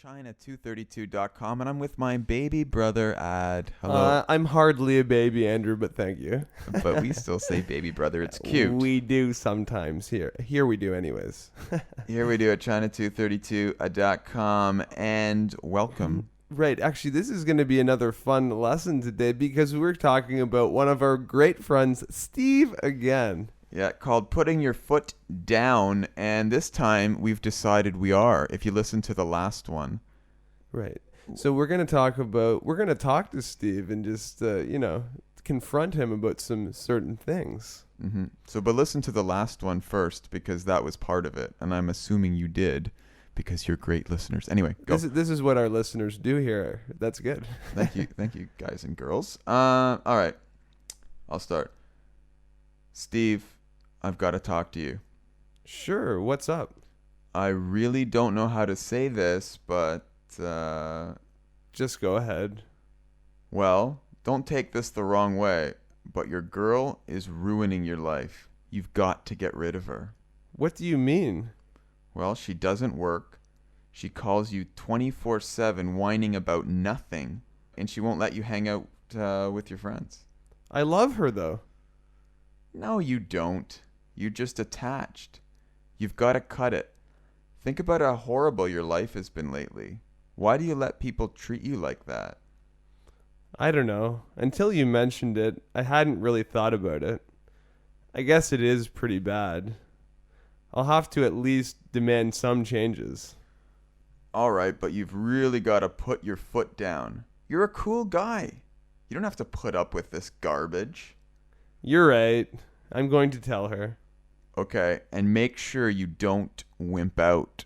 China232.com, and I'm with my baby brother, Ad. Hello. I'm hardly a baby, Andrew, but thank you. But we still say baby brother. It's cute. We do sometimes here. Here we do anyways. Here we do at China232.com, and welcome. Right. Actually, this is going to be another fun lesson today because we're talking about one of our great friends, Steve, again. Yeah, called Putting Your Foot Down, and this time we've decided we are, if you listen to the last one. Right. So we're going to talk to Steve and just, confront him about some certain things. Mm-hmm. But listen to the last one first, because that was part of it, and I'm assuming you did, because you're great listeners. Anyway, go. This is what our listeners do here. That's good. Thank you guys and girls. All right, I'll start. Steve, I've got to talk to you. Sure. What's up? I really don't know how to say this, but just go ahead. Well, don't take this the wrong way, but your girl is ruining your life. You've got to get rid of her. What do you mean? Well, she doesn't work. She calls you 24/7 whining about nothing, and she won't let you hang out with your friends. I love her, though. No, you don't. You're just attached. You've got to cut it. Think about how horrible your life has been lately. Why do you let people treat you like that? I don't know. Until you mentioned it, I hadn't really thought about it. I guess it is pretty bad. I'll have to at least demand some changes. All right, but you've really got to put your foot down. You're a cool guy. You don't have to put up with this garbage. You're right. I'm going to tell her. Okay, and make sure you don't wimp out.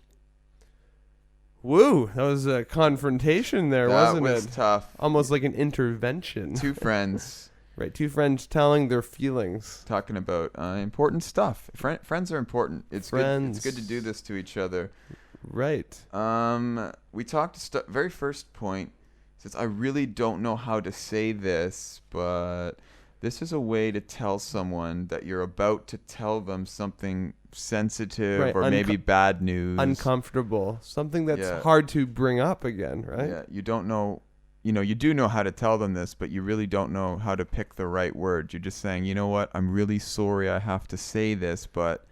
Woo, that was a confrontation there, wasn't it? That was tough. Almost like an intervention. Two friends. Right, two friends telling their feelings. Talking about important stuff. Friends are important. It's friends. Good to do this to each other. Right. We talked very first point. Says I really don't know how to say this, but this is a way to tell someone that you're about to tell them something sensitive, right. Or maybe bad news. Uncomfortable. Something that's hard to bring up again, right? Yeah, you don't know. You do know how to tell them this, but you really don't know how to pick the right words. You're just saying, you know what, I'm really sorry I have to say this, but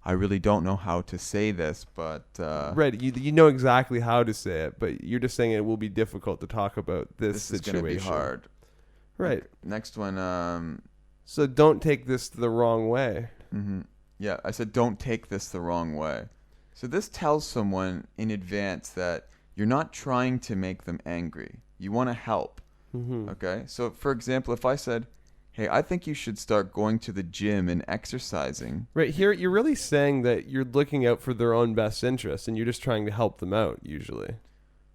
I really don't know how to say this, but... Right, you know exactly how to say it, but you're just saying it will be difficult to talk about this situation. This is going to be hard. Right. Next one. So don't take this the wrong way. Mm-hmm. Yeah, I said don't take this the wrong way. So this tells someone in advance that you're not trying to make them angry. You want to help. Mm-hmm. Okay? So, for example, if I said, hey, I think you should start going to the gym and exercising. Right, here you're really saying that you're looking out for their own best interest and you're just trying to help them out, usually.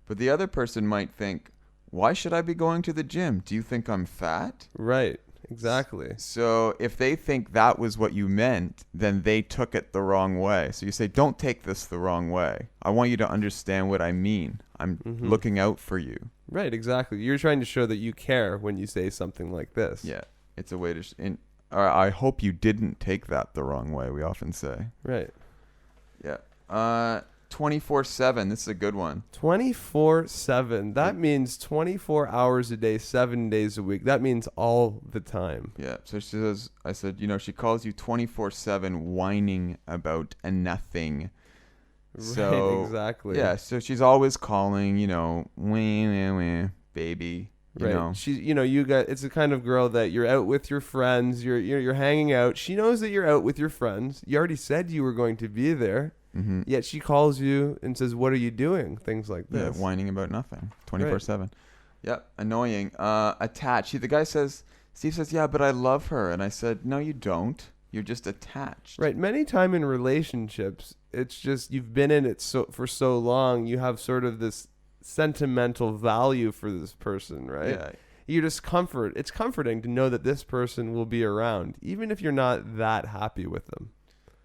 But the other person might think, why should I be going to the gym? Do you think I'm fat? Right, exactly. So if they think that was what you meant, then they took it the wrong way. So you say, don't take this the wrong way. I want you to understand what I mean. I'm looking out for you. Right, exactly. You're trying to show that you care when you say something like this. Yeah, it's a way to... I hope you didn't take that the wrong way, we often say. Right. Yeah. 24/7. This is a good one. 24/7. That means 24 hours a day, 7 days a week. That means all the time. Yeah. So she says, I said, she calls you 24/7 whining about a nothing. So, right, exactly. Yeah. So she's always calling, wah, baby. Right. She's, it's the kind of girl that you're out with your friends. You're hanging out. She knows that you're out with your friends. You already said you were going to be there. Mm-hmm. Yet she calls you and says, what are you doing? Things like this. Yeah, whining about nothing. 24/7. Right. Yep, annoying. Attached. Steve says, yeah, but I love her. And I said, no, you don't. You're just attached. Right. Many times in relationships, it's just you've been in it for so long, you have sort of this sentimental value for this person, right? Yeah. It's comforting to know that this person will be around, even if you're not that happy with them.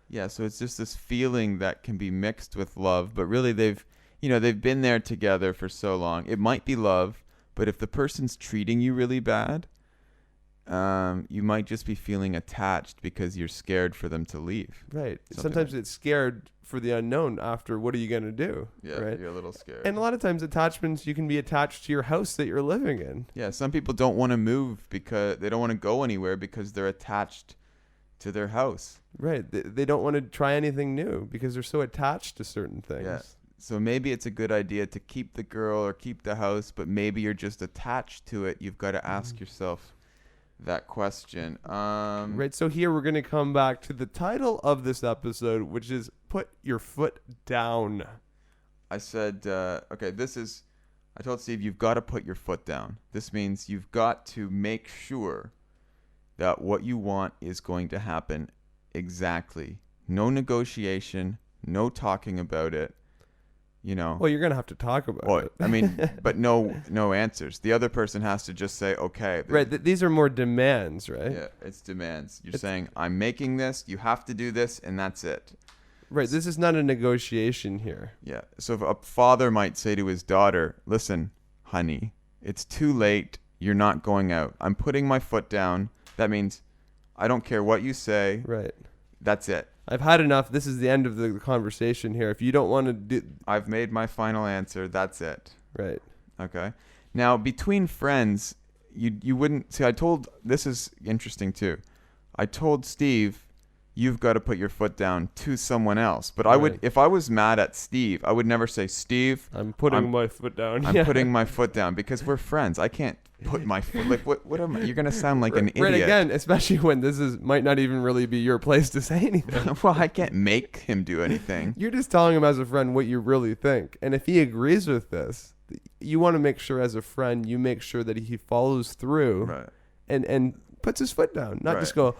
Yeah, so it's just this feeling that can be mixed with love, but really they've been there together for so long. It might be love, but if the person's treating you really bad, you might just be feeling attached because you're scared for them to leave. Right. Something Sometimes it's scared for the unknown after what are you going to do? Yeah, right? you're a little scared. And a lot of times attachments, you can be attached to your house that you're living in. Yeah, some people don't want to move because they don't want to go anywhere because they're attached to their house. Right. They don't want to try anything new because they're so attached to certain things. Yeah. So maybe it's a good idea to keep the girl or keep the house, but maybe you're just attached to it. You've got to ask yourself that question. Right. So here we're going to come back to the title of this episode, which is Put Your Foot Down. I said, okay, I told Steve, you've got to put your foot down. This means you've got to make sure that what you want is going to happen exactly. No negotiation, no talking about it. You know. Well, you're going to have to talk about it. I mean, but no answers. The other person has to just say, okay. Right. These are more demands, right? Yeah, it's demands. You're saying, I'm making this, you have to do this, and that's it. Right. This is not a negotiation here. Yeah. So if a father might say to his daughter, listen, honey, it's too late. You're not going out. I'm putting my foot down. That means I don't care what you say. Right. That's it. I've had enough. This is the end of the conversation here. If you don't want to do... I've made my final answer. That's it. Right. Okay. Now, between friends, you wouldn't... See, this is interesting, too. I told Steve, you've got to put your foot down to someone else. But I would... If I was mad at Steve, I would never say, Steve... I'm putting my foot down. I'm putting my foot down because we're friends. I can't put my foot... Like, what am I... You're going to sound like an idiot. Right, again, especially when might not even really be your place to say anything. Well, I can't make him do anything. You're just telling him as a friend what you really think. And if he agrees with this, you want to make sure as a friend, you make sure that he follows through Right. and puts his foot down. Not Right. just go,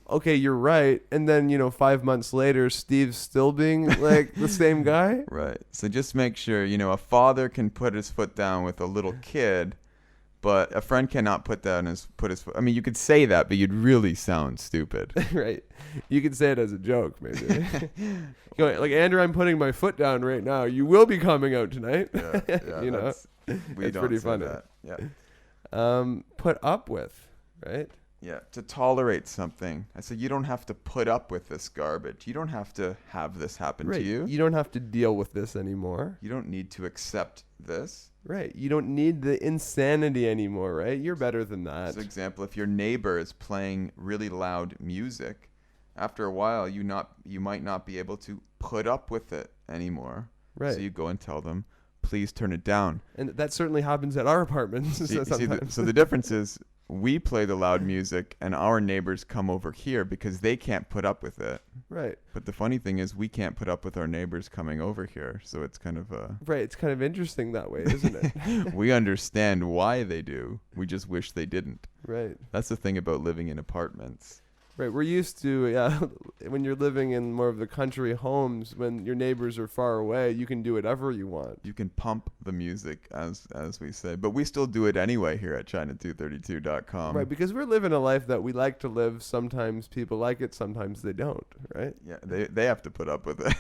okay, you're right. And then, 5 months later, Steve's still being like the same guy. Right. So just make sure, a father can put his foot down with a little kid, but a friend cannot put his foot. I mean, you could say that, but you'd really sound stupid. Right. You could say it as a joke, maybe. Like, Andrew, I'm putting my foot down right now. You will be coming out tonight. Yeah, we it's don't pretty say funny. that. Yeah. Put up with, right? Yeah, to tolerate something. I said, you don't have to put up with this garbage. You don't have to have this happen to you. You don't have to deal with this anymore. You don't need to accept this. Right. You don't need the insanity anymore, right? You're better than that. For example, if your neighbor is playing really loud music, after a while you might not be able to put up with it anymore. Right. So you go and tell them, please turn it down. And that certainly happens at our apartments. So the difference is we play the loud music and our neighbors come over here because they can't put up with it. Right. But the funny thing is we can't put up with our neighbors coming over here. So it's kind of Right. It's kind of interesting that way, isn't it? we understand why they do. We just wish they didn't. Right. That's the thing about living in apartments. Right. We're used to, when you're living in more of the country homes, when your neighbors are far away, you can do whatever you want. You can pump the music, as we say. But we still do it anyway here at China232.com. Right, because we're living a life that we like to live. Sometimes people like it, sometimes they don't, right? Yeah, they have to put up with it.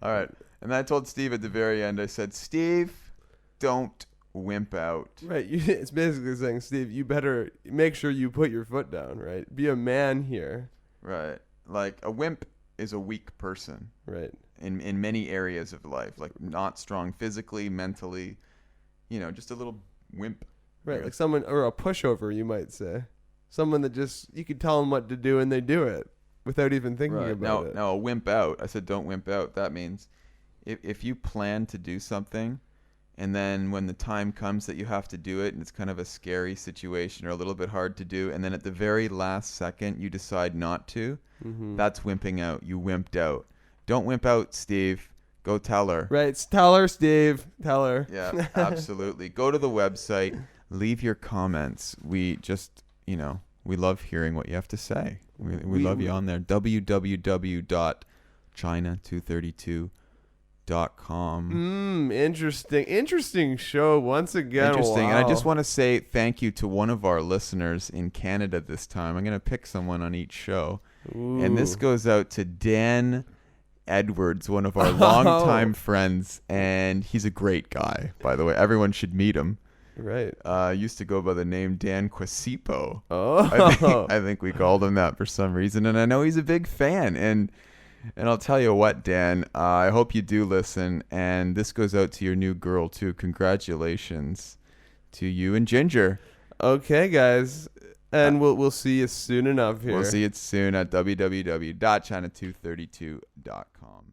All right. And I told Steve at the very end, I said, Steve, don't wimp out. Right. It's basically saying, Steve, you better make sure you put your foot down, right? Be a man here. Right. Like a wimp is a weak person. Right. In many areas of life, like not strong physically, mentally, just a little wimp. Right. Like someone, or a pushover, you might say. Someone that just, you can tell them what to do and they do it without even thinking about it. Now a wimp out. I said don't wimp out. That means if you plan to do something, and then when the time comes that you have to do it, and it's kind of a scary situation or a little bit hard to do, and then at the very last second you decide not to, that's wimping out. You wimped out. Don't wimp out, Steve. Go tell her. Right. Tell her, Steve. Tell her. Yeah, absolutely. Go to the website. Leave your comments. We just, we love hearing what you have to say. We love you on there. www.china232.com. Interesting show once again. Interesting. Wow. And I just want to say thank you to one of our listeners in Canada this time. I'm going to pick someone on each show. Ooh. And this goes out to Dan Edwards, one of our longtime friends. And he's a great guy, by the way. Everyone should meet him. Right. Used to go by the name Dan Quasipo. Oh. I think we called him that for some reason, and I know he's a big fan. And I'll tell you what, Dan, I hope you do listen. And this goes out to your new girl too. Congratulations to you and Ginger. Okay, guys. And we'll see you soon enough here. We'll see it soon at www.china232.com.